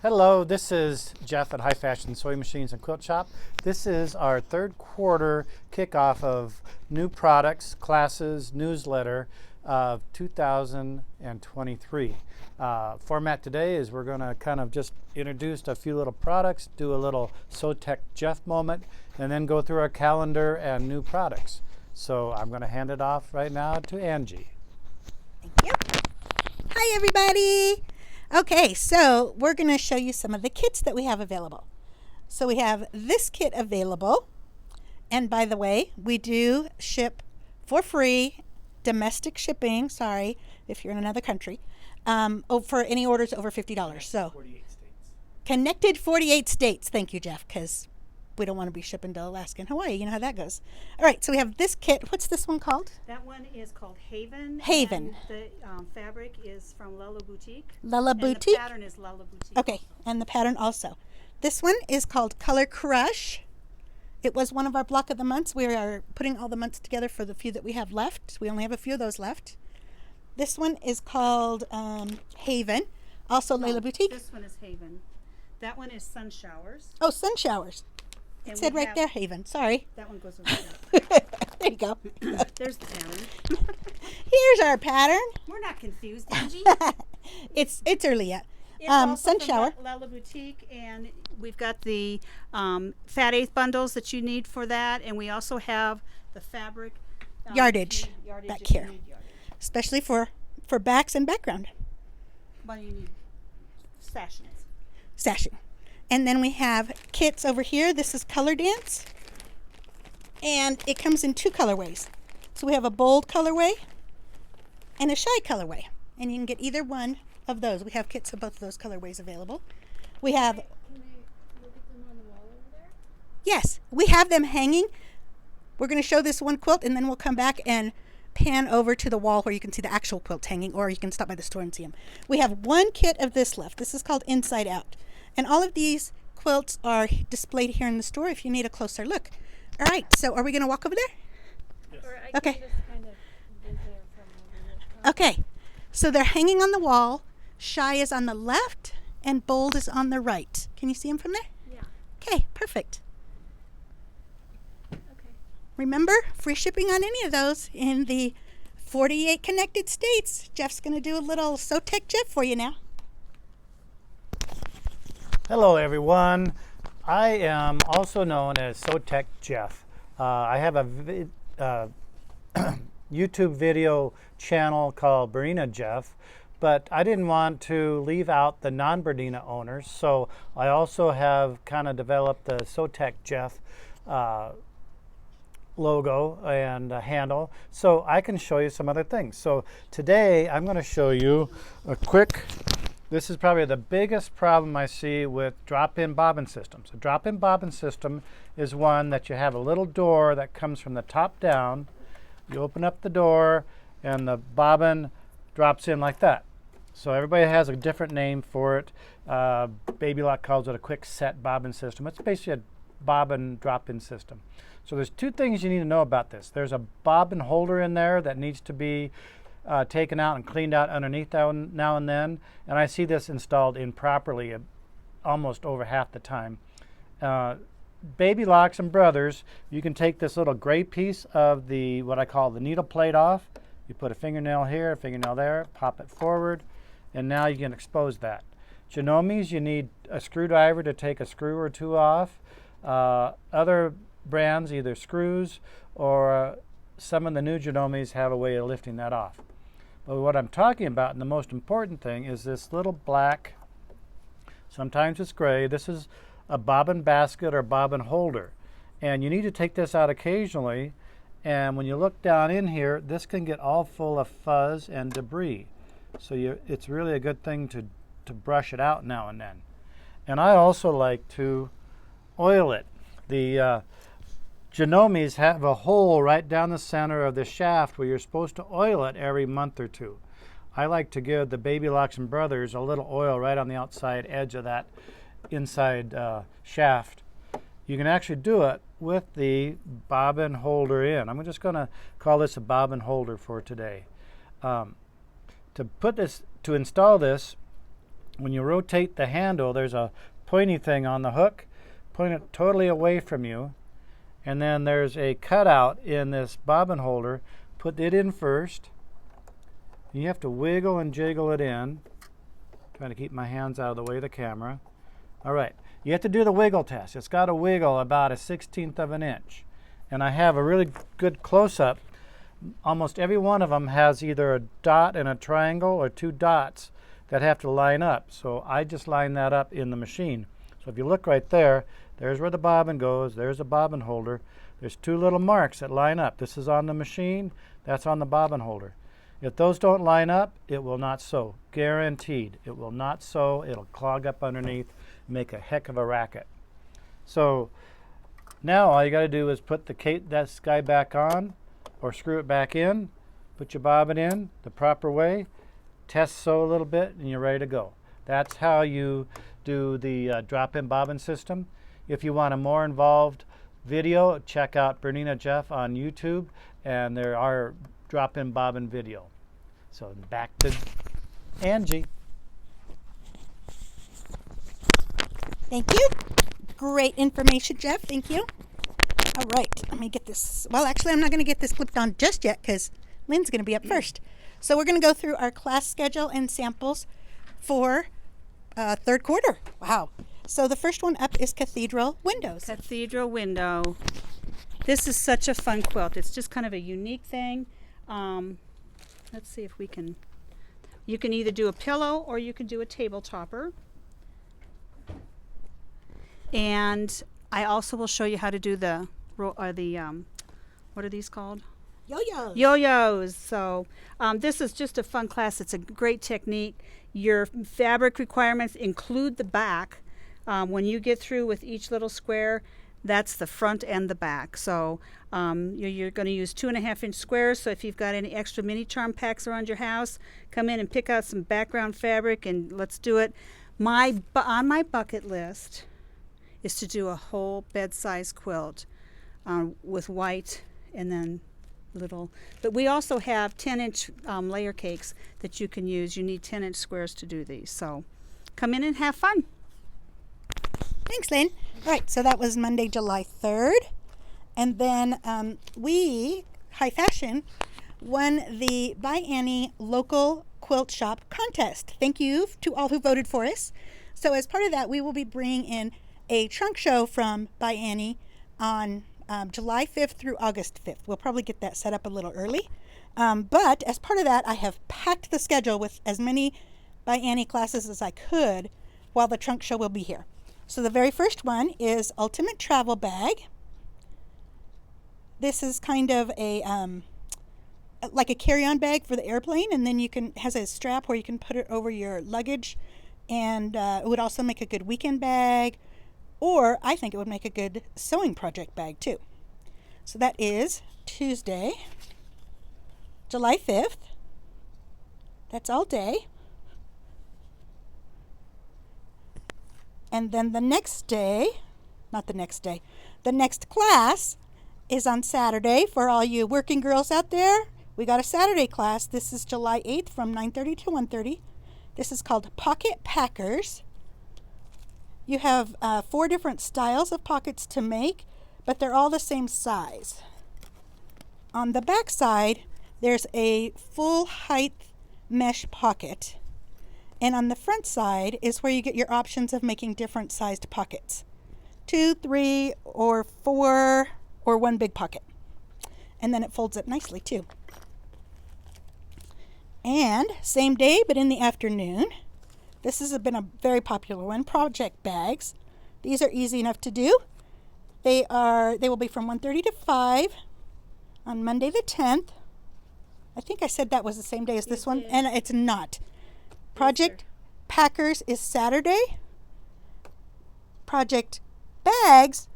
Hello, this is Jeff at High Fashion Sewing Machines and Quilt Shop. This is our third quarter kickoff of new products, classes, newsletter of 2023. Format today is we're going to kind of just introduce a few little products, do a little SewTech Jeff moment, and then go through our calendar and new products. So I'm going to hand it off right now to Angie. Thank you. Hi, everybody. Okay, so we're going to show you some of the kits that we have available. So we have this kit available. And by the way, we do ship for free, domestic shipping, sorry, if you're in another country, for any orders over $50. So 48 states. Connected 48 states. Thank you, Jeff, because we don't want to be shipping to Alaska and Hawaii. You know how that goes. All right, so we have this kit. What's this one called? That one is called Haven. Haven. And the fabric is from Lala Boutique. Lala and Boutique? The pattern is Lala Boutique. Okay, and the pattern also. This one is called Color Crush. It was one of our block of the months. We are putting all the months together for the few that we have left. We only have a few of those left. This one is called Haven, also Lala Boutique. This one is Haven. That one is Sun Showers. Oh, Sun Showers. It And said we right have- there, Haven. Sorry. That one goes over there. There you go. There's the pattern. Here's our pattern. We're not confused, Angie. It's early yet. It's also Sun from Shower. Lala Boutique, and we've got the Fat Eighth bundles that you need for that, and we also have the fabric Yardage yardage back if you here. need yardage. Especially for backs and background. Well, you need sashes. Sashing. And then we have kits over here. This is Color Dance. And it comes in two colorways. So we have a bold colorway and a shy colorway. And you can get either one of those. We have kits of both of those colorways available. We have, Can I look at them on the wall over there? yes, we have them hanging. We're going to show this one quilt and then we'll come back and pan over to the wall where you can see the actual quilts hanging, or you can stop by the store and see them. We have one kit of this left. This is called Inside Out. And all of these quilts are displayed here in the store if you need a closer look. All right, so are we going to walk over there? Or I Okay. can just kind of visit from over here. Okay, so they're hanging on the wall. Shy is on the left and bold is on the right. Can you see them from there? Yeah. Okay, perfect. Okay. Remember, free shipping on any of those in the 48 connected states. Jeff's going to do a little SewTech Jeff for you now. Hello everyone. I am also known as SewTech Jeff. I have a YouTube video channel called Bernina Jeff, but I didn't want to leave out the non-Bernina owners, so I also have kind of developed the SewTech Jeff logo and handle, so I can show you some other things. So today I'm going to show you a quick. This is probably the biggest problem I see with drop-in bobbin systems. A drop-in bobbin system is one that you have a little door that comes from the top down. You open up the door and the bobbin drops in like that. So everybody has a different name for it. Baby Lock calls it a quick set bobbin system. It's basically a bobbin drop-in system. So there's two things you need to know about this. There's a bobbin holder in there that needs to be taken out and cleaned out underneath now and then, and I see this installed improperly almost over half the time. Baby Locks and Brothers, you can take this little gray piece of the what I call the needle plate off. You put a fingernail here, a fingernail there, pop it forward, and now you can expose that. Genomes, you need a screwdriver to take a screw or two off. Other brands, either screws or some of the new Genomes have a way of lifting that off. But what I'm talking about, and the most important thing, is this little black, sometimes it's gray, this is a bobbin basket or bobbin holder. And you need to take this out occasionally, and when you look down in here, this can get all full of fuzz and debris. So it's really a good thing to brush it out now and then. And I also like to oil it. The Genomes have a hole right down the center of the shaft where you're supposed to oil it every month or two. I like to give the Baby Locks and Brothers a little oil right on the outside edge of that inside shaft. You can actually do it with the bobbin holder in. I'm just going to call this a bobbin holder for today. To install this, when you rotate the handle, there's a pointy thing on the hook. Point it totally away from you. And then there's a cutout in this bobbin holder. Put it in first. You have to wiggle and jiggle it in. Trying to keep my hands out of the way of the camera. All right, you have to do the wiggle test. It's got to wiggle about 1/16 of an inch. And I have a really good close-up. Almost every one of them has either a dot and a triangle or 2 dots that have to line up. So I just line that up in the machine. So if you look right there, there's where the bobbin goes. There's a bobbin holder. There's 2 little marks that line up. This is on the machine. That's on the bobbin holder. If those don't line up, it will not sew. Guaranteed. It will not sew. It'll clog up underneath, make a heck of a racket. So now all you got to do is put that guy back on or screw it back in. Put your bobbin in the proper way. Test sew a little bit and you're ready to go. That's how you do the drop-in bobbin system. If you want a more involved video, check out Bernina Jeff on YouTube, and there are drop-in bobbin video. So back to Angie. Thank you. Great information, Jeff. Thank you. All right, let me get this. Well, actually, I'm not going to get this clipped on just yet because Lynn's going to be up first. So we're going to go through our class schedule and samples for third quarter. Wow. So the first one up is Cathedral Windows. Cathedral window. This is such a fun quilt. It's just kind of a unique thing. Let's see if we can. You can either do a pillow or you can do a table topper. And I also will show you how to do the what are these called? Yo-yos. Yo-yos. So this is just a fun class. It's a great technique. Your fabric requirements include the back. When you get through with each little square, that's the front and the back. So you're going to use 2.5-inch squares. So if you've got any extra mini charm packs around your house, come in and pick out some background fabric and let's do it. On my bucket list is to do a whole bed-size quilt with white and then little. But we also have 10-inch layer cakes that you can use. You need 10-inch squares to do these. So come in and have fun. Thanks, Lynn. All right, so that was Monday, July 3rd. And then we, High Fashion, won the By Annie Local Quilt Shop contest. Thank you to all who voted for us. So as part of that, we will be bringing in a trunk show from By Annie on July 5th through August 5th. We'll probably get that set up a little early. But as part of that, I have packed the schedule with as many By Annie classes as I could while the trunk show will be here. So the very first one is Ultimate Travel Bag. This is kind of a like a carry-on bag for the airplane, and then has a strap where you can put it over your luggage, and it would also make a good weekend bag, or I think it would make a good sewing project bag too. So that is Tuesday, July 5th. That's all day. And then the next class is on Saturday for all you working girls out there. We got a Saturday class. This is July 8th from 9:30 to 1:30. This is called Pocket Packers. You have 4 different styles of pockets to make, but they're all the same size. On the back side, there's a full height mesh pocket. And on the front side is where you get your options of making different sized pockets. 2, 3, or 4, or 1 big pocket. And then it folds up nicely too. And same day, but in the afternoon, this has been a very popular one, project bags. These are easy enough to do. They will be from 1:30 to 5 on Monday the 10th. I think I said that was the same day as this one, and it's not. Project Packers is Saturday. Project Bags,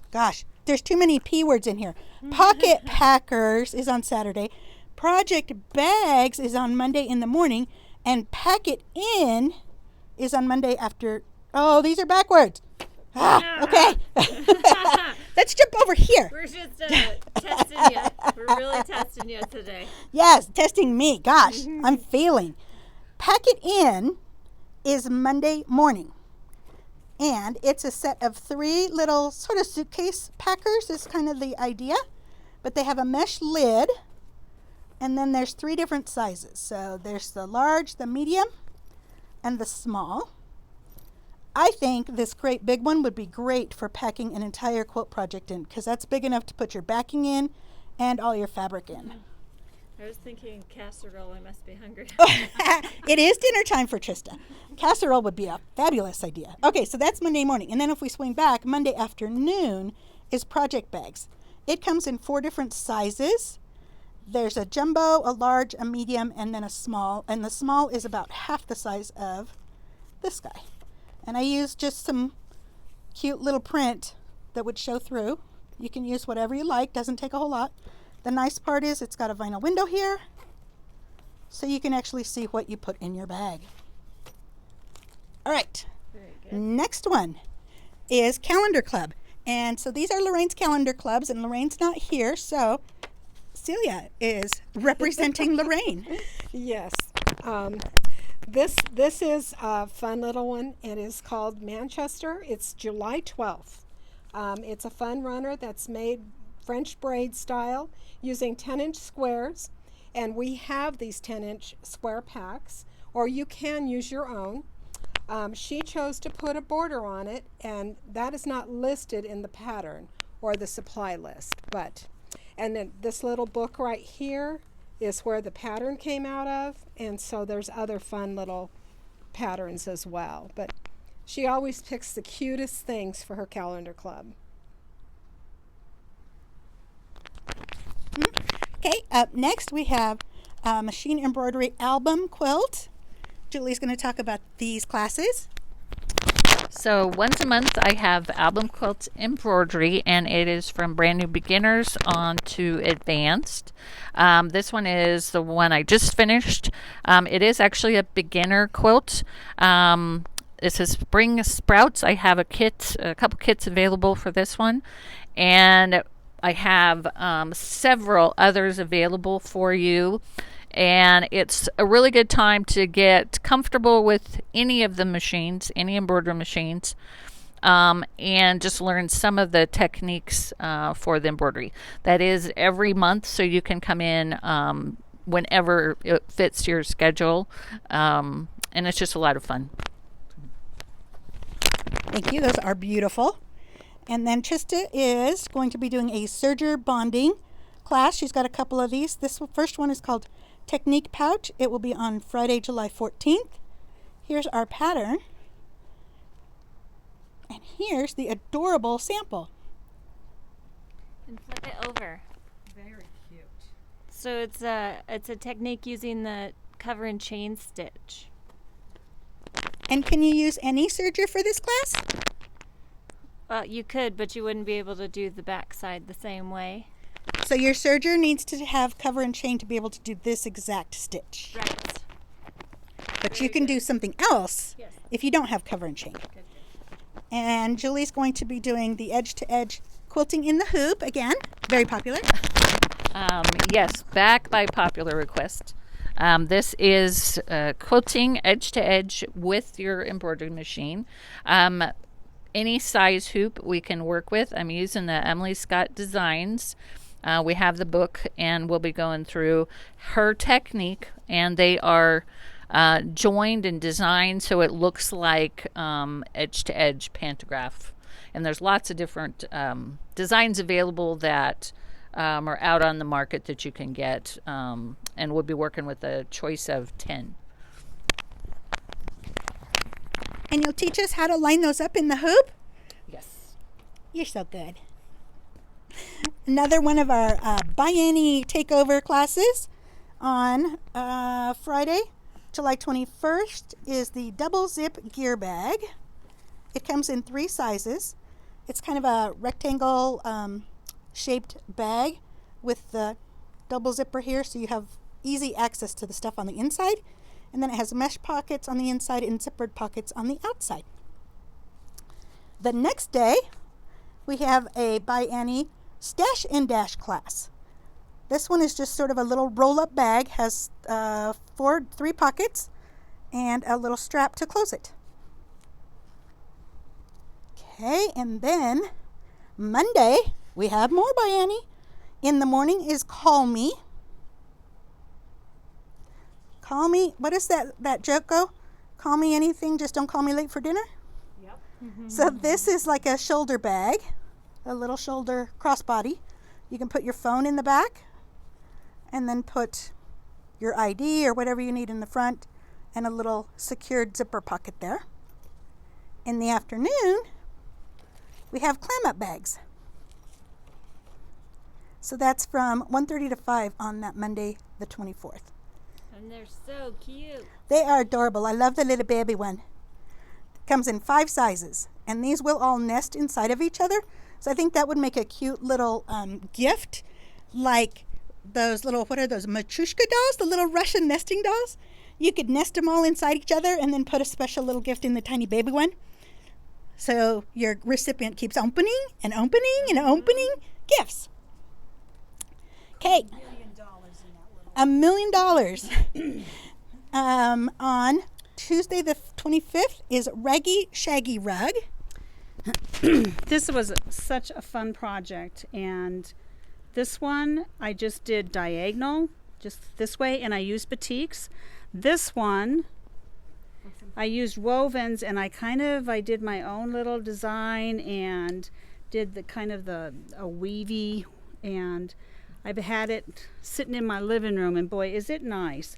gosh, there's too many P words in here. Pocket Packers is on Saturday. Project Bags is on Monday in the morning. And Pack It In is on Monday after. Oh, these are backwards. Okay. Let's jump over here. We're just testing you. We're really testing you today. Yes, testing me. Gosh, I'm failing. Pack It In is Monday morning. And it's a set of 3 little sort of suitcase packers is kind of the idea. But they have a mesh lid. And then there's 3 different sizes. So there's the large, the medium, and the small. I think this great big one would be great for packing an entire quilt project in, because that's big enough to put your backing in and all your fabric in. I was thinking casserole. I must be hungry. It is dinner time for Trista. Casserole would be a fabulous idea. Okay, so that's Monday morning. And then if we swing back, Monday afternoon is project bags. It comes in 4 different sizes. There's a jumbo, a large, a medium, and then a small. And the small is about half the size of this guy. And I used just some cute little print that would show through. You can use whatever you like. Doesn't take a whole lot. The nice part is it's got a vinyl window here, so you can actually see what you put in your bag. All right. Very good. Next one is Calendar Club. And so these are Lorraine's calendar clubs, and Lorraine's not here, so Celia is representing Lorraine. Yes. This is a fun little one. It is called Manchester. It's July 12th. It's a fun runner that's made French braid style using 10-inch squares. And we have these 10-inch square packs, or you can use your own. She chose to put a border on it, and that is not listed in the pattern or the supply list. And then this little book right here is where the pattern came out of, and so there's other fun little patterns as well. But she always picks the cutest things for her calendar club. Okay, up next we have a machine embroidery album quilt. Julie's going to talk about these classes. So once a month I have album quilt embroidery, and it is from brand new beginners on to advanced. This one is the one I just finished. It is actually a beginner quilt. This is Spring Sprouts. I have a couple kits available for this one, and I have several others available for you. And it's a really good time to get comfortable with any of the machines, any embroidery machines, and just learn some of the techniques for the embroidery. That is every month, so you can come in whenever it fits your schedule, and it's just a lot of fun. Thank you. Those are beautiful. And then Trista is going to be doing a serger bonding class. She's got a couple of these. This first one is called Technique Pouch. It will be on Friday, July 14th. Here's our pattern. And here's the adorable sample. And flip it over. Very cute. So it's a technique using the cover and chain stitch. And can you use any serger for this class? Well, you could, but you wouldn't be able to do the back side the same way. So your serger needs to have cover and chain to be able to do this exact stitch. Right. But you can do something else Yes. if you don't have cover and chain. And Julie's going to be doing the edge-to-edge quilting in the hoop again. Very popular. Yes, back by popular request. This is quilting edge-to-edge with your embroidery machine. Any size hoop we can work with. I'm using the Emily Scott Designs. We have the book, and we'll be going through her technique, and they are joined and designed so it looks like edge-to-edge pantograph. And there's lots of different designs available that are out on the market that you can get, and we'll be working with a choice of 10. And you'll teach us how to line those up in the hoop? Yes. You're so good. Another one of our biennial takeover classes on Friday, July 21st, is the double zip gear bag. It comes in 3 sizes. It's kind of a rectangle shaped bag with the double zipper here, so you have easy access to the stuff on the inside. And then it has mesh pockets on the inside and zippered pockets on the outside. The next day, we have a biennial stash and dash class. This one is just sort of a little roll-up bag, has 3 pockets, and a little strap to close it. Okay, and then Monday, we have more by Annie. In the morning is Call Me. Call me, what is that joke go? Call me anything, just don't call me late for dinner? Yep. So this is like a shoulder bag, a little shoulder crossbody. You can put your phone in the back and then put your ID or whatever you need in the front and a little secured zipper pocket there. In the afternoon, we have clam-up bags. So that's from 1:30 to 5 on that Monday, the 24th. And they're so cute. They are adorable. I love the little baby one. It comes in 5 sizes, and these will all nest inside of each other. So I think that would make a cute little gift, like those little, what are those, Matryoshka dolls, the little Russian nesting dolls? You could nest them all inside each other and then put a special little gift in the tiny baby one. So your recipient keeps opening and opening and opening gifts. Okay. $1 million. On Tuesday the 25th is Raggy Shaggy Rug. This was such a fun project, and this one I just did diagonal, just this way, and I used batiks. This one I used wovens, and I did my own little design and did the kind of a weavy, and I've had it sitting in my living room, and boy, is it nice.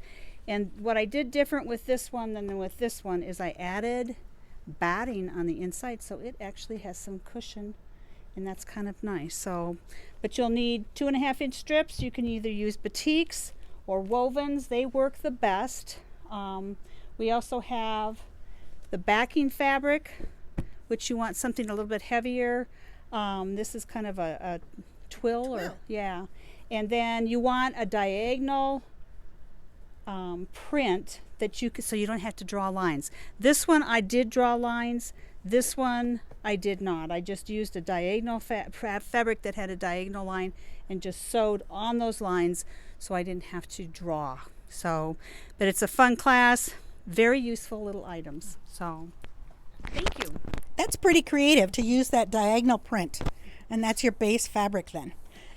And what I did different with this one than with this one is I added batting on the inside, so it actually has some cushion, and that's kind of nice. So, but you'll need 2.5-inch strips. You can either use batiks or wovens. They work the best. We also have the backing fabric, which you want something a little bit heavier. This is kind of a twill. Or yeah. And then you want a diagonal print that you could, so you don't have to draw lines. This one I did draw lines. This one I did not. I just used a diagonal fabric that had a diagonal line and just sewed on those lines, so I didn't have to draw. So, but it's a fun class, very useful little items. So, thank you. That's pretty creative to use that diagonal print, and that's your base fabric then.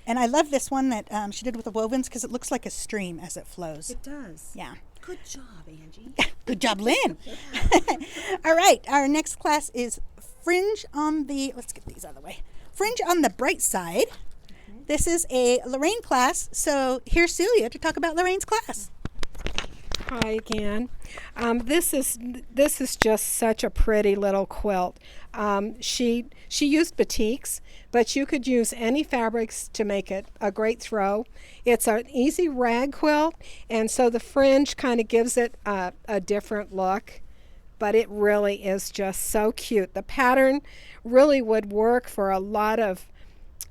And I love this one that she did with the wovens because it looks like a stream as it flows. It does. Yeah. Good job, Angie. Good job, Lynn. All right, our next class is Fringe on the, let's get these out of the way. Fringe on the Bright Side. This is a Lorraine class, so here's Celia to talk about Lorraine's class. Hi again. This is just such a pretty little quilt. She used batiks, but you could use any fabrics to make it a great throw. It's an easy rag quilt, and so the fringe kind of gives it a different look, but it really is just so cute. The pattern really would work for a lot of,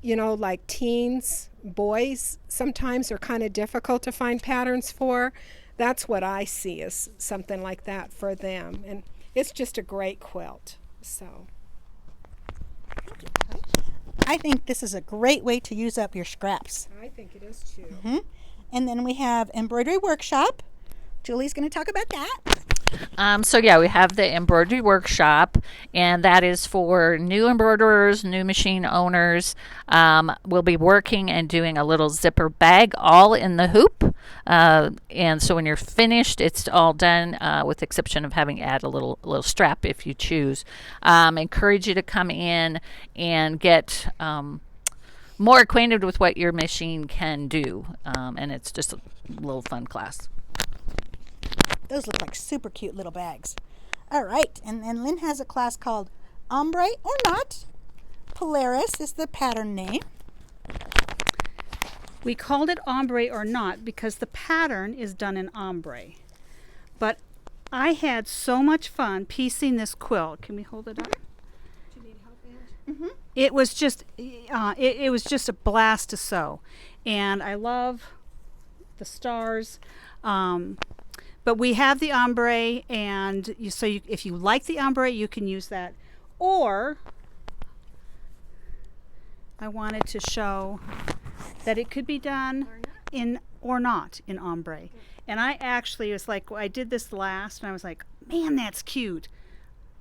like teens, boys sometimes are kind of difficult to find patterns for. That's what I see as something like that for them. And it's just a great quilt. So I think this is a great way to use up your scraps. I think it is too. And then we have Embroidery Workshop. Julie's going to talk about that. So yeah, we have the embroidery workshop, and that is for new embroiderers, new machine owners. We'll be working and doing a little zipper bag all in the hoop. And so when you're finished, it's all done with the exception of having to add a little strap if you choose. Encourage you to come in and get more acquainted with what your machine can do. And it's just a little fun class. Those look like super cute little bags. All right, and then Lynn has a class called Ombre or Not. Polaris is the pattern name. We called it ombre or not because the pattern is done in ombre. But I had so much fun piecing this quilt. Can we hold it up? Do you need help, Ange? It was just it was just a blast to sew, and I love the stars. But we have the ombre, and if you like the ombre, you can use that. Or I wanted to show that it could be done in or not in ombre. And I actually was like, I did this last, and I was like, man, that's cute.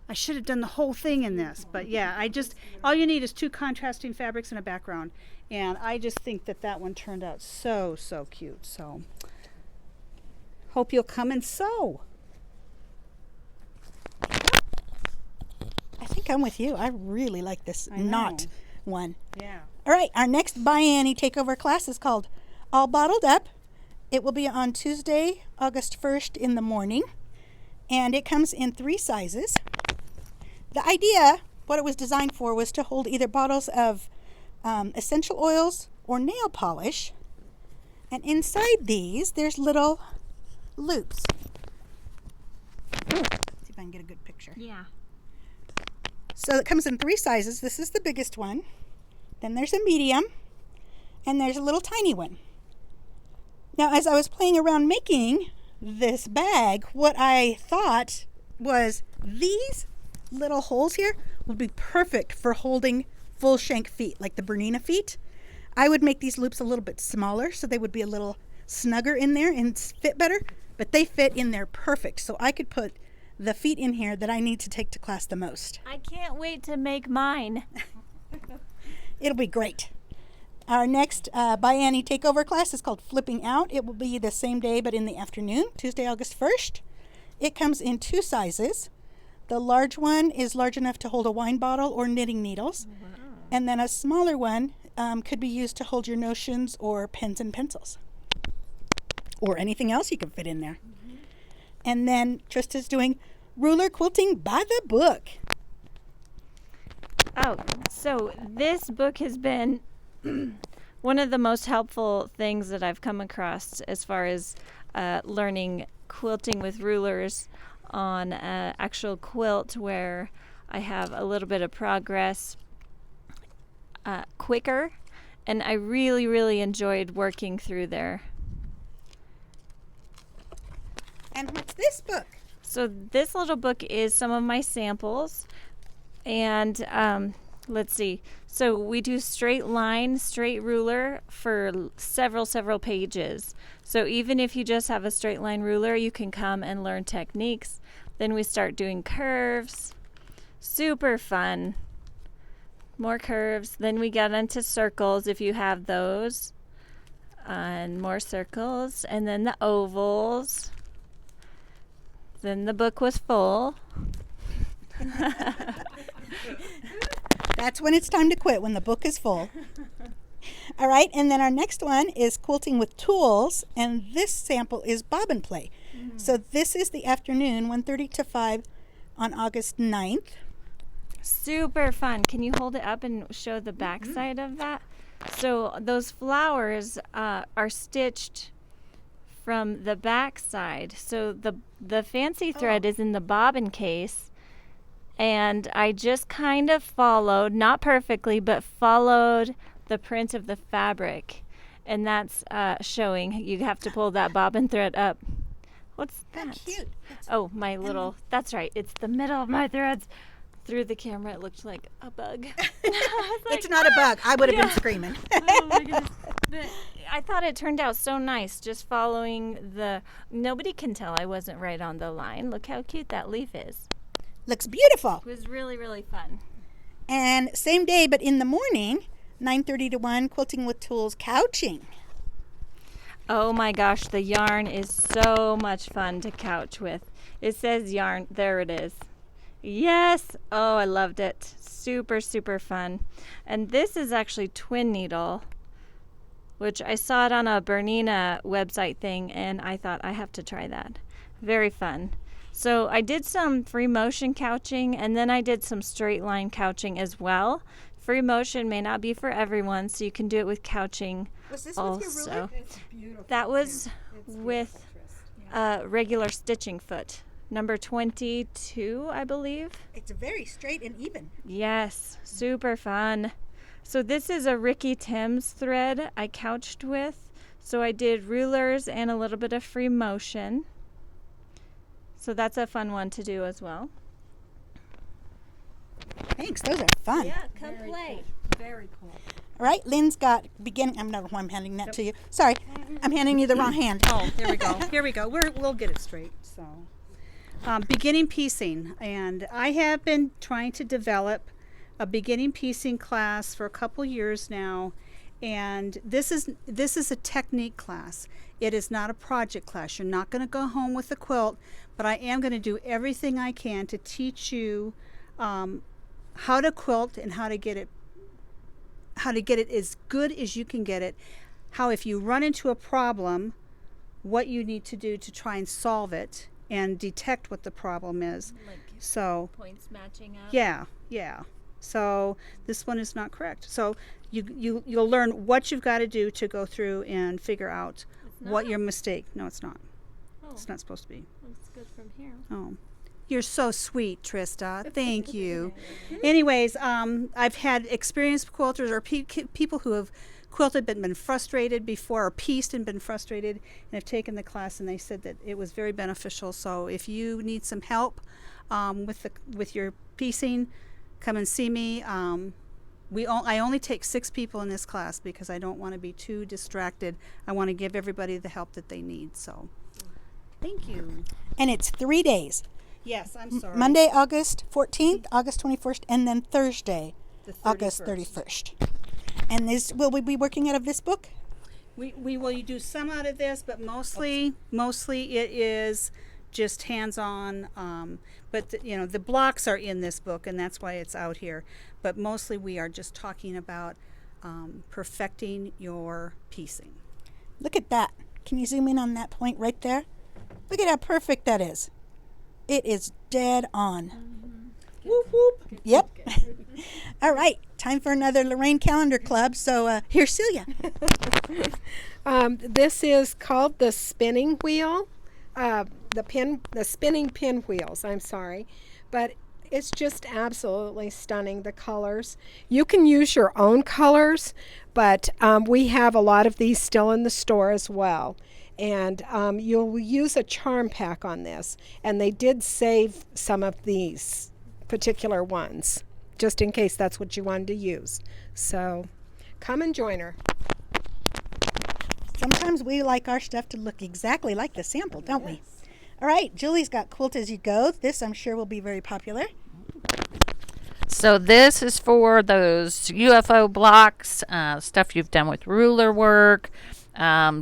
I should have done the whole thing in this. But yeah, all you need is 2 contrasting fabrics and a background. And I just think that one turned out so, so cute. So hope you'll come and sew. I think I'm with you. I really like this I know. knot one. Yeah. All right, our next By Annie takeover class is called All Bottled Up. It will be on Tuesday, August 1st in the morning, and it comes in 3 sizes. The idea, what it was designed for, was to hold either bottles of essential oils or nail polish, and inside these there's little loops. See if I can get a good picture. Yeah. So it comes in 3 sizes. This is the biggest one. Then there's a medium. And there's a little tiny one. Now, as I was playing around making this bag, what I thought was these little holes here would be perfect for holding full shank feet, like the Bernina feet. I would make these loops a little bit smaller so they would be a little snugger in there and fit better. But they fit in there perfect. So I could put the feet in here that I need to take to class the most. I can't wait to make mine. It'll be great. Our next By Annie takeover class is called Flipping Out. It will be the same day but in the afternoon, Tuesday, August 1st. It comes in 2 sizes. The large one is large enough to hold a wine bottle or knitting needles. Wow. And then a smaller one could be used to hold your notions or pens and pencils. Or anything else you can fit in there. Mm-hmm. And then Trista's doing ruler quilting by the book. Oh, so this book has been one of the most helpful things that I've come across as far as learning quilting with rulers on an actual quilt where I have a little bit of progress quicker, and I really, really enjoyed working through there. And what's this book? So this little book is some of my samples, and let's see. So we do straight line, straight ruler for several pages. So even if you just have a straight line ruler, you can come and learn techniques. Then we start doing curves. Super fun. More curves. Then we get into circles if you have those. And more circles. And then the ovals. Then the book was full. That's when it's time to quit, when the book is full. All right, and then our next one is quilting with tools, and this sample is bobbin play. So this is the afternoon, 1:30 to 5 on August 9th. Super fun. Can you hold it up and show the back side of that? So those flowers are stitched from the back side. So the fancy thread is in the bobbin case, and I just kind of followed, not perfectly, but followed the print of the fabric, and that's showing. You have to pull that bobbin thread up. What's that? How cute. Oh, my little, that's right, it's the middle of my threads. Through the camera, it looked like a bug. It's not a bug. I would have been screaming. Oh my goodness. But I thought it turned out so nice, just following nobody can tell I wasn't right on the line. Look how cute that leaf is. Looks beautiful. It was really, really fun. And same day, but in the morning, 9:30 to 1, quilting with tools, couching. Oh my gosh, the yarn is so much fun to couch with. It says yarn, there it is. Yes! Oh, I loved it. Super, super fun. And this is actually twin needle, which I saw it on a Bernina website thing, and I thought I have to try that. Very fun. So I did some free motion couching, and then I did some straight line couching as well. Free motion may not be for everyone, so you can do it with couching. Was this also. with your ruler? It's beautiful. That was It's with beautiful, regular stitching foot. Number 22, I believe. It's very straight and even. Yes, super fun. So this is a Ricky Timms thread I couched with. So I did rulers and a little bit of free motion. So that's a fun one to do as well. Thanks, those are fun. come play. Very cool. All right, Lynn's got beginning. I'm handing that to you. Sorry, I'm handing you the wrong hand. Oh, there we go. Here we go. We'll get it straight. So, beginning piecing, and I have been trying to develop a beginning piecing class for a couple years now, and this is a technique class. It is not a project class. You're not going to go home with a quilt, but I am going to do everything I can to teach you how to quilt and how to get it as good as you can get it. How if you run into a problem, what you need to do to try and solve it and detect what the problem is. Like So points matching up. yeah. So this one is not correct. So you'll learn what you've got to do to go through and figure out what your mistake. No, it's not. Oh, It's not supposed to be. looks good from here. Oh, you're so sweet, Trista. Thank you. Anyways, I've had experienced quilters or people who have quilted but been frustrated before, or pieced and been frustrated, and have taken the class, and they said that it was very beneficial. So if you need some help with your piecing, come and see me. I only take 6 people in this class because I don't want to be too distracted. I want to give everybody the help that they need. So, thank you. And it's 3 days. Yes, I'm sorry. Monday, August 14th, August 21st, and then Thursday, The August 31st. And will we be working out of this book? We will do some out of this, but mostly it is just hands-on. But the blocks are in this book, and that's why it's out here. But mostly we are just talking about perfecting your piecing. Look at that. Can you zoom in on that point right there? Look at how perfect that is. It is dead on. Whoop whoop. Yep. All right. Time for another Lorraine Calendar Club. So here's Celia. This is called the spinning wheel, the spinning pinwheels. I'm sorry, but it's just absolutely stunning. The colors. You can use your own colors, but we have a lot of these still in the store as well. And you'll use a charm pack on this, and they did save some of these particular ones just in case that's what you wanted to use. So come and join her. Sometimes we like our stuff to look exactly like the sample, don't we? All right, Julie's got Quilt As You Go. This I'm sure will be very popular. So this is for those UFO blocks, stuff you've done with ruler work,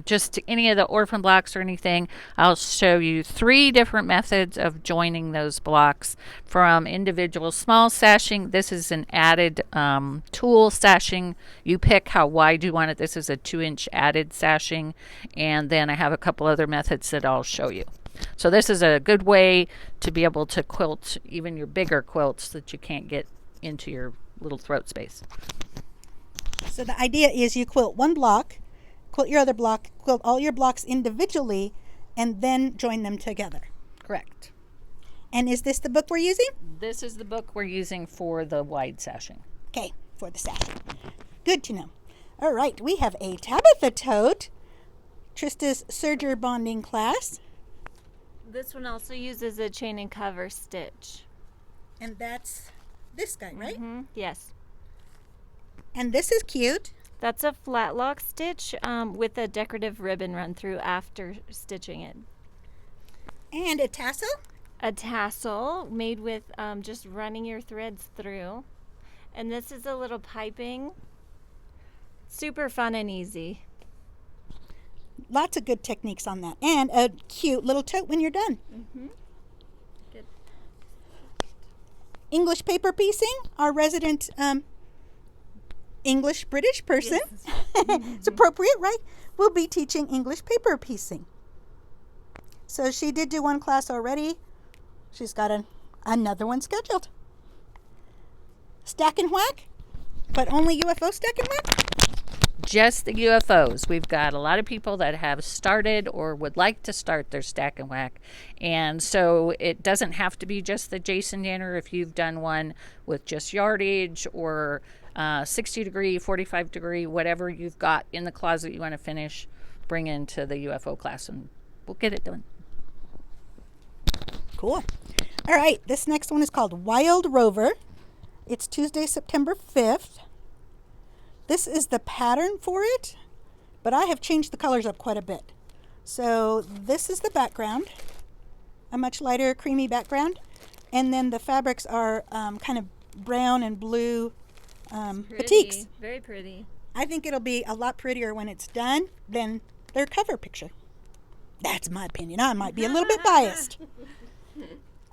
just any of the orphan blocks or anything. I'll show you 3 different methods of joining those blocks, from individual small sashing. This is an added tool sashing. You pick how wide you want it. This is a 2-inch added sashing, and then I have a couple other methods that I'll show you. So this is a good way to be able to quilt even your bigger quilts that you can't get into your little throat space. So the idea is you quilt one block, quilt your other block, quilt all your blocks individually, and then join them together. Correct. And is this the book we're using? This is the book we're using for the wide sashing. Okay, for the sashing. Good to know. All right, we have a Tabitha tote, Trista's serger bonding class, This one also uses a chain and cover stitch. and that's this guy, right? Yes. And this is cute. That's a flat lock stitch with a decorative ribbon run through after stitching it. And a tassel. A tassel made with just running your threads through. And this is a little piping. Super fun and easy. Lots of good techniques on that. And a cute little tote when you're done. Good. English paper piecing. Our resident English British person. It's appropriate, right? We'll be teaching English paper piecing. So she did do one class already. She's got another one scheduled. Stack and whack, but only UFO stack and whack. Just the UFOs. We've got a lot of people that have started or would like to start their stack and whack. And so it doesn't have to be just the Jason Danner. If you've done one with just yardage or 60 degree, 45 degree, whatever you've got in the closet you want to finish, bring into the UFO class and we'll get it done. Cool. All right, this next one is called Wild Rover. It's Tuesday, September 5th. This is the pattern for it, but I have changed the colors up quite a bit. So this is the background, a much lighter creamy background, and then the fabrics are kind of brown and blue batiks. Very pretty. I think it'll be a lot prettier when it's done than their cover picture. That's my opinion. I might be a little bit biased.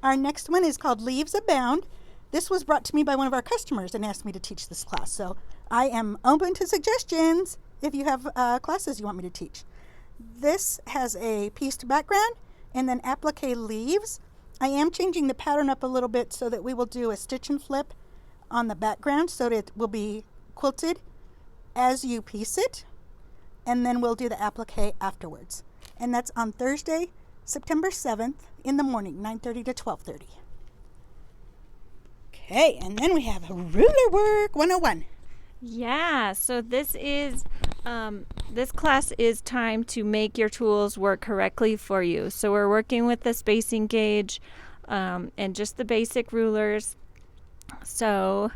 Our next one is called Leaves Abound. This was brought to me by one of our customers and asked me to teach this class. So I am open to suggestions if you have classes you want me to teach. This has a pieced background and then applique leaves. I am changing the pattern up a little bit so that we will do a stitch and flip on the background so that it will be quilted as you piece it. And then we'll do the applique afterwards. And that's on Thursday, September 7th in the morning, 9:30 to 12:30. Okay, and then we have ruler work 101. Yeah, so this class is time to make your tools work correctly for you. So we're working with the spacing gauge and just the basic rulers. So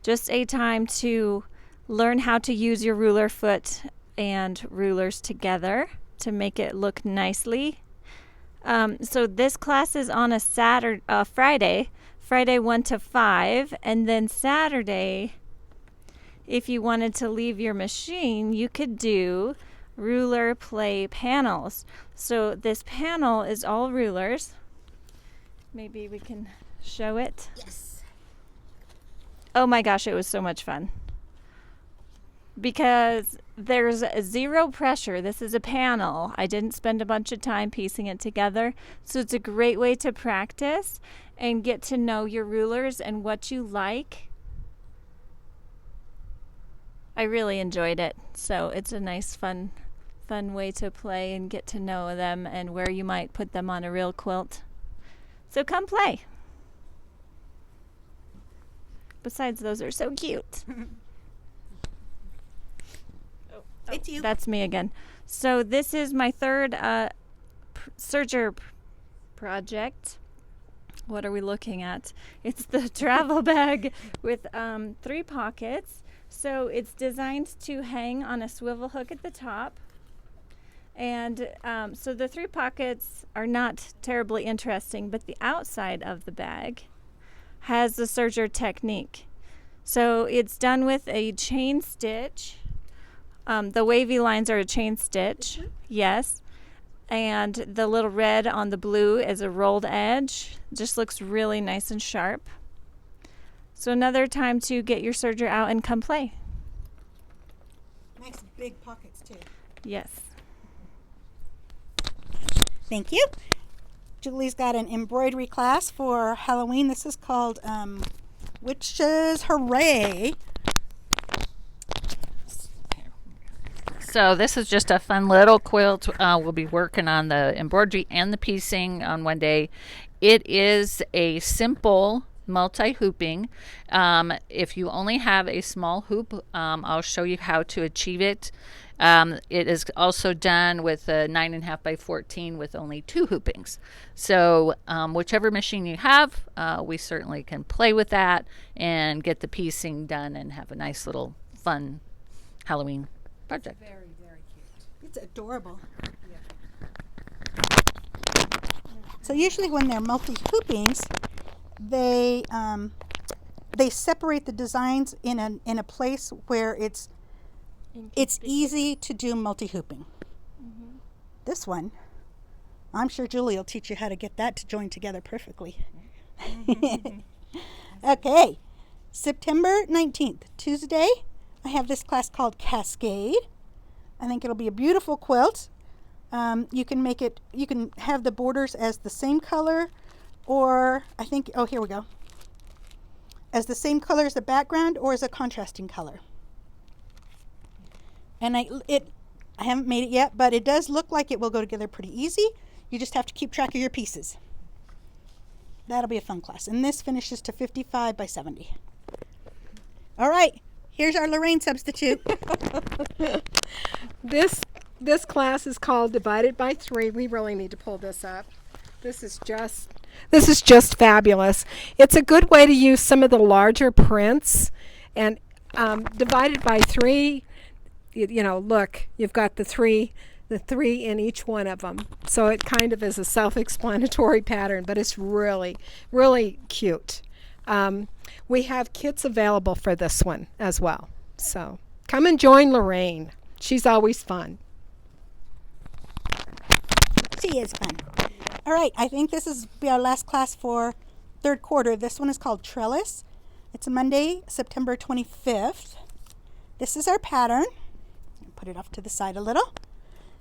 just a time to learn how to use your ruler foot and rulers together to make it look nicely. So this class is on a Friday 1 to 5, and then Saturday, if you wanted to leave your machine, you could do ruler play panels. So this panel is all rulers. Maybe we can show it. Yes. Oh my gosh, it was so much fun. Because there's zero pressure. This is a panel. I didn't spend a bunch of time piecing it together. So it's a great way to practice and get to know your rulers and what you like. I really enjoyed it. So it's a nice, fun way to play and get to know them and where you might put them on a real quilt. So come play. Besides, those are so cute. It's you. That's me again. So this is my third serger project. What are we looking at? It's the travel bag with 3 pockets. So it's designed to hang on a swivel hook at the top. And so the 3 pockets are not terribly interesting, but the outside of the bag has the serger technique. So it's done with a chain stitch. The wavy lines are a chain stitch, yes. And the little red on the blue is a rolled edge. Just looks really nice and sharp. So another time to get your serger out and come play. Nice big pockets too. Yes. Thank you. Julie's got an embroidery class for Halloween. This is called Witches Hooray. So this is just a fun little quilt. We'll be working on the embroidery and the piecing on one day. It is a simple multi-hooping. If you only have a small hoop, I'll show you how to achieve it. It is also done with a 9.5 by 14 with only 2 hoopings. So whichever machine you have, we certainly can play with that and get the piecing done and have a nice little fun Halloween project. Very, very cute. It's adorable. So usually when they're multi-hoopings, they separate the designs in a place where it's easy to do multi-hooping. Mm-hmm. This one, I'm sure Julie will teach you how to get that to join together perfectly. Okay, September 19th, Tuesday, I have this class called Cascade. I think it'll be a beautiful quilt. You can have the borders as the same color, or here we go. As the same color as the background or as a contrasting color. And I haven't made it yet, but it does look like it will go together pretty easy. You just have to keep track of your pieces. That'll be a fun class. And this finishes to 55 by 70. All right, here's our Lorraine substitute. This class is called Divided by 3. We really need to pull this up. This is just fabulous. It's a good way to use some of the larger prints, and divided by 3. You know, look, you've got the three in each one of them. So it kind of is a self-explanatory pattern, but it's really, really cute. We have kits available for this one as well. So come and join Lorraine. She's always fun. She is fun. All right, I think this is be our last class for third quarter. This one is called Trellis. It's Monday, September 25th. This is our pattern. Put it off to the side a little.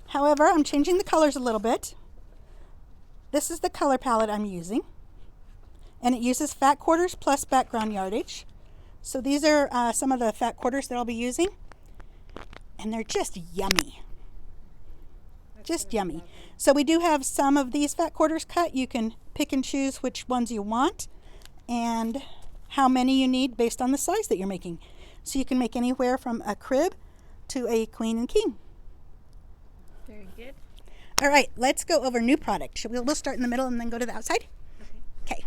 However, I'm changing the colors a little bit. This is the color palette I'm using. And it uses fat quarters plus background yardage. So these are some of the fat quarters that I'll be using. And they're just yummy. Just yummy. So we do have some of these fat quarters cut. You can pick and choose which ones you want and how many you need based on the size that you're making. So you can make anywhere from a crib to a queen and king. Very good. All right, let's go over new product. We'll start in the middle and then go to the outside. Okay.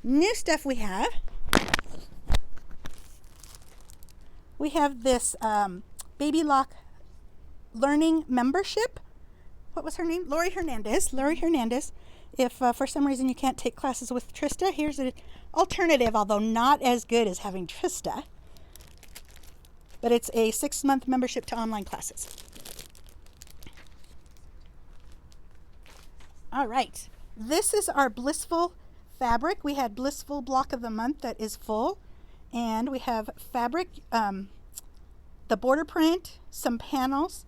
New stuff we have. We have this Baby Lock Learning membership. What was her name? Lori Hernandez. Lori Hernandez. If for some reason you can't take classes with Trista, here's an alternative, although not as good as having Trista. But it's a 6-month membership to online classes. All right. This is our Blissful fabric. We had Blissful block of the month that is full. And we have fabric, the border print, some panels,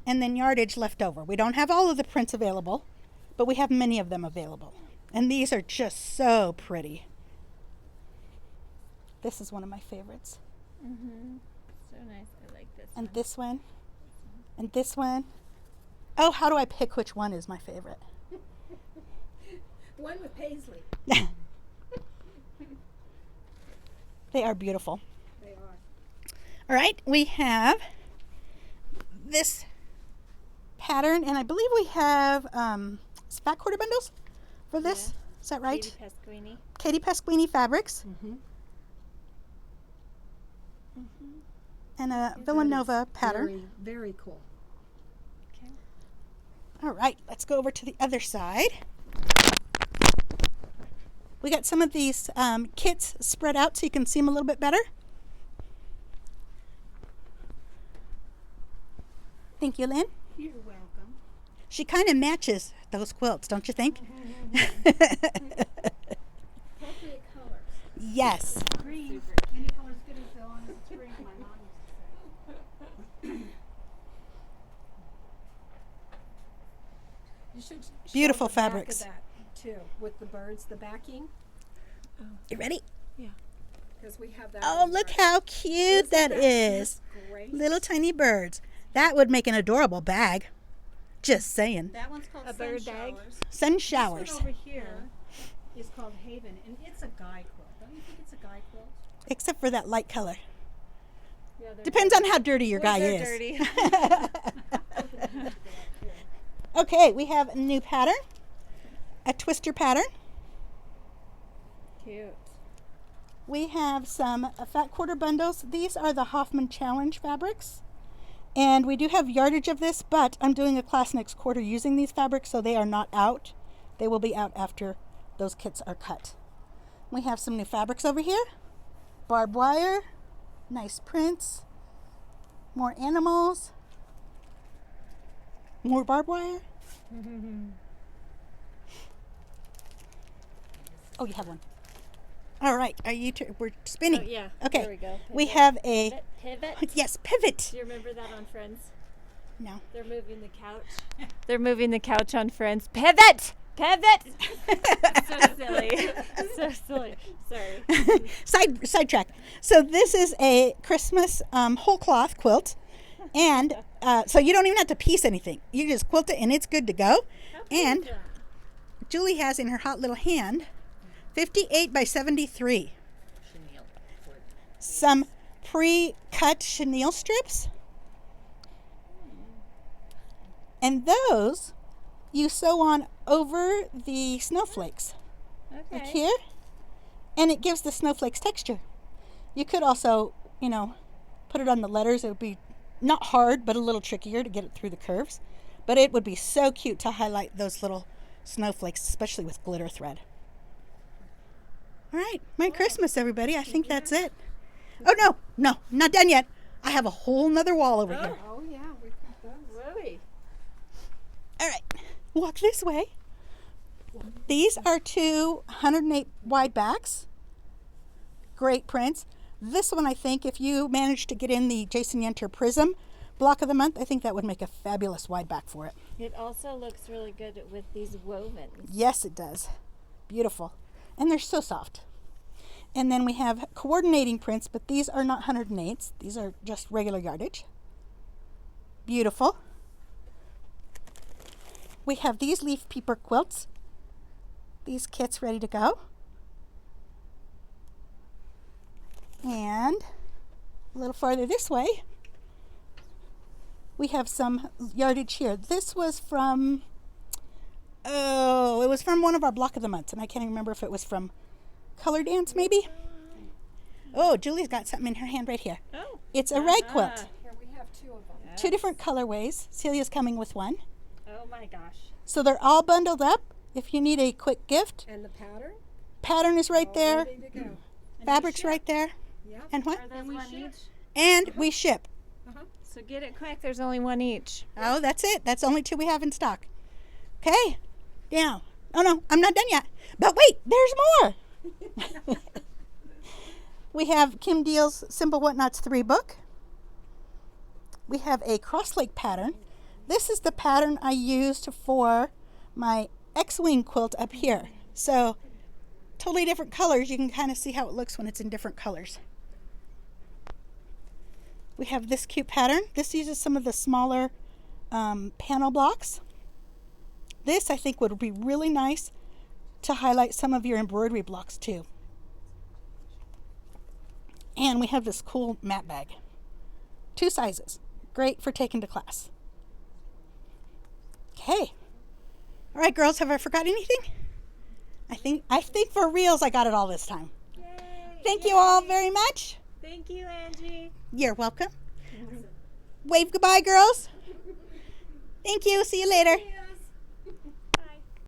and then yardage left over. We don't have all of the prints available, but we have many of them available. And these are just so pretty. This is one of my favorites. Mm-hmm. So nice. I like this And one. this one. And this one. Oh, how do I pick which one is my favorite? The one with paisley. They are beautiful. They are. All right, we have this pattern, and I believe we have fat quarter bundles for this. Yeah. Is that right? Katie Pasquini. Katie Pasquini fabrics Mm-hmm. and a Villanova pattern. Very, very cool. Okay. All right, let's go over to the other side. We got some of these kits spread out so you can see them a little bit better. Thank you, Lynn. You're welcome. She kind of matches those quilts, don't you think? Appropriate colors. Yes. Green. Any color's good as long as it's green, my mom used to say. You should show Beautiful the back of fabrics. that too, with the birds, the backing, You ready? because we have that. Oh, on look the- how cute that is. just great. Little tiny birds. That would make an adorable bag. Just saying. That one's called A bird bag? Sun This showers. one over here is called Haven, and it's a guy quilt. Don't you think it's a guy quilt? Except for that light color. Yeah, they're Depends on how dirty your guy They're is. dirty. Okay, we have a new pattern. A twister pattern. Cute. We have some fat quarter bundles. These are the Hoffman Challenge fabrics. And we do have yardage of this, but I'm doing a class next quarter using these fabrics, so they are not out. They will be out after those kits are cut. We have some new fabrics over here. Barbed wire, nice prints, more animals, more barbed wire. Oh, you have one. All right, are you? We're spinning. Oh, yeah. Okay. There we go. We Pivot. have a Pivot. yes pivot. Do you remember that on Friends? No. They're moving the couch. They're moving the couch on Friends. Pivot! Pivot! So silly. So silly. Sorry. Sidetrack. So this is a Christmas whole cloth quilt, and so you don't even have to piece anything. You just quilt it, and it's good to go. And Julie has in her hot little hand 58 by 73. Some pre-cut chenille strips. And those you sew on over the snowflakes. Like Okay. here. And it gives the snowflakes texture. You could also you know, put it on the letters, it would be not hard, but a little trickier to get it through the curves. But it would be so cute to highlight those little snowflakes, especially with glitter thread. All right, Merry Christmas, everybody. I think that's it. Oh, no, not done yet. I have a whole nother wall over here. Oh, yeah, we've got those. Really? All right, walk this way. These are two 108 wide backs. Great prints. This one, I think, if you manage to get in the Jason Yenter Prism block of the month, I think that would make a fabulous wide back for it. It also looks really good with these wovens. Yes, it does. Beautiful. And they're so soft. And then we have coordinating prints, but these are not 108s. These are just regular yardage. Beautiful. We have these leaf peeper quilts. These kits ready to go. And a little farther this way, we have some yardage here. This was from, it was from one of our block of the months, and I can't even remember if it was from Color Dance, maybe. Oh, Julie's got something in her hand right here. Oh. It's a rag quilt. Here we have two of them. Two different colorways. Celia's coming with one. Oh my gosh. So they're all bundled up. If you need a quick gift, And the pattern? pattern is right All there. ready to go. Fabric's right there. Yeah. And what? Are those one each? And we ship. So get it quick. There's only one each. Oh, that's it. That's only two we have in stock. Okay. Now. Oh, no, I'm not done yet. But wait, there's more. We have Kim Deal's Simple Whatnots 3 book. We have a cross-leg pattern. This is the pattern I used for my X-Wing quilt up here. So totally different colors. You can kind of see how it looks when it's in different colors. We have this cute pattern. This uses some of the smaller panel blocks. This, I think, would be really nice to highlight some of your embroidery blocks too. And we have this cool mat bag. 2 sizes. Great for taking to class. Okay. All right, girls, have I forgot anything? I think for reals I got it all this time. Yay! Thank you all very much. Thank you, Angie. You're welcome. Wave goodbye, girls. Thank you. See you later. See ya.